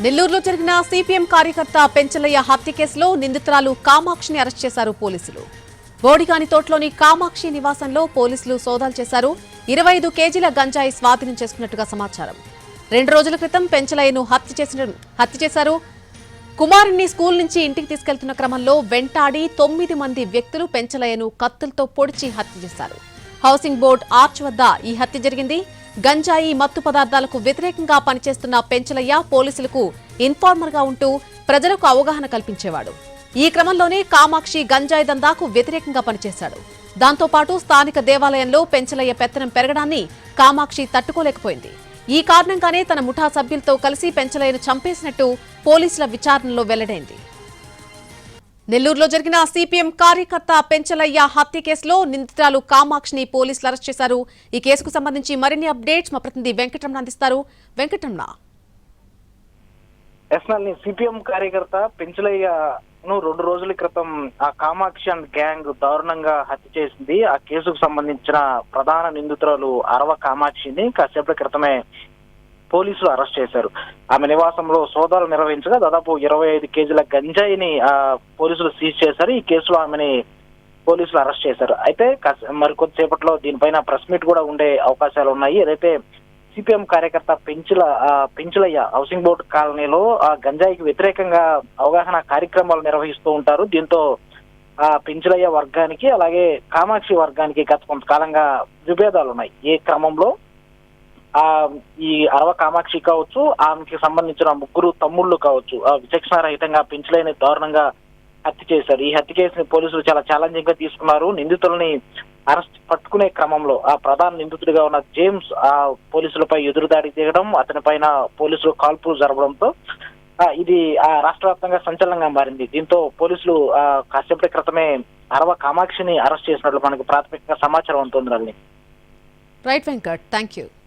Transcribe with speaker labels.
Speaker 1: నెల్లూరులో జరిగిన సిపిఎం కార్యకర్త పెంచలయ్య హత్య కేసులో నిందితురాలు కామాక్షిని అరెస్ట్ చేశారు పోలీసులు. బోడిగాని తోటలోని కామాక్షి నివాసంలో పోలీసులు సోదాలు చేశారు. 25 కేజీల గంజాయి స్వాధీనం చేసుకున్నట్టుగా సమాచారం. 2 రోజుల క్రితం పెంచలయ్యను హత్య చేశారు. కుమారుణ్ణి స్కూల్ నుంచి ఇంటికి తీసుకెళ్తున్న క్రమంలో వెంటాడి 9 మంది వ్యక్తులు పెంచలయ్యను కత్తులతో పొడిచి హత్య చేశారు. హౌసింగ్ బోర్డు ఆర్చ్ వద్ద ఈ హత్య జరిగింది. గంజాయి మత్తు పదార్థాలకు వ్యతిరేకంగా పనిచేస్తున్న పెంచలయ్య పోలీసులకు ఇన్ఫార్మర్ గా ఉంటూ ప్రజలకు అవగాహన కల్పించేవాడు. ఈ క్రమంలోనే కామాక్షి గంజాయి దందాకు వ్యతిరేకంగా పనిచేశాడు. దాంతో పాటు స్థానిక దేవాలయంలో పెంచలయ్య పెత్తనం పెరగడాన్ని కామాక్షి తట్టుకోలేకపోయింది. ఈ కారణంగానే తన ముఠా సభ్యులతో కలిసి పెంచలయ్యను చంపేసినట్టు పోలీసుల విచారణలో వెల్లడైంది. నెల్లూరులో జరిగిన సిపిఎం కార్యకర్త పెంచలయ్య హత్య కేసులో నిందితురాలు కామాక్షిని పోలీసులు అరెస్ట్ చేశారు. ఈ కేసుకు సంబంధించి మరిన్ని అప్డేట్స్ మా ప్రతినిధి వెంకటరమణ అందిస్తారు. వెంకటరమణ,
Speaker 2: సిపిఎం కార్యకర్త పెంచలయ్యను 2 రోజుల క్రితం ఆ కామాక్షి అండ్ గ్యాంగ్ దారుణంగా హత్య చేసింది. ఆ కేసుకు సంబంధించిన ప్రధాన నిందితురాలు అరవ కామాక్షిని కాసేపటి క్రితమే పోలీసులు అరెస్ట్ చేశారు. ఆమె నివాసంలో సోదాలు నిర్వహించగా దాదాపు 25 కేజీల గంజాయిని పోలీసులు సీజ్ చేశారు. ఈ కేసులో ఆమెని పోలీసులు అరెస్ట్ చేశారు. అయితే మరికొద్దిసేపట్లో దీనిపైన ప్రెస్ మీట్ కూడా ఉండే అవకాశాలు ఉన్నాయి. ఏదైతే సిపిఎం కార్యకర్త పెంచలయ్య హౌసింగ్ బోర్డు కాలనీలో ఆ గంజాయికి వ్యతిరేకంగా అవగాహన కార్యక్రమాలు నిర్వహిస్తూ ఉంటారు. దీంతో ఆ పెంచలయ్య వర్గానికి అలాగే కామాక్షి వర్గానికి గత కొంతకాలంగా విభేదాలు ఉన్నాయి. ఈ క్రమంలో ఈ అరవ కామాక్షి కావచ్చు, ఆమెకి సంబంధించిన 3 తమ్ముళ్ళు కావచ్చు, విచక్షణారహితంగా పెంచలేని దారుణంగా హత్య చేశారు. ఈ హత్య కేసుని పోలీసులు చాలా ఛాలెంజింగ్ గా తీసుకున్నారు. నిందితులని పట్టుకునే క్రమంలో ఆ ప్రధాన నిందితుడిగా ఉన్న జేమ్స్ ఆ పోలీసులపై ఎదురుదాడి దిగడం, అతని పైన పోలీసులు కాల్పులు జరపడంతో ఇది రాష్ట్ర వ్యాప్తంగా సంచలనంగా మారింది. దీంతో పోలీసులు కాసేపటి క్రితమే అరవ కామాక్షిని అరెస్ట్ చేసినట్లు మనకు ప్రాథమికంగా సమాచారం ఉంటుంది.
Speaker 1: Right Venkat, thank you.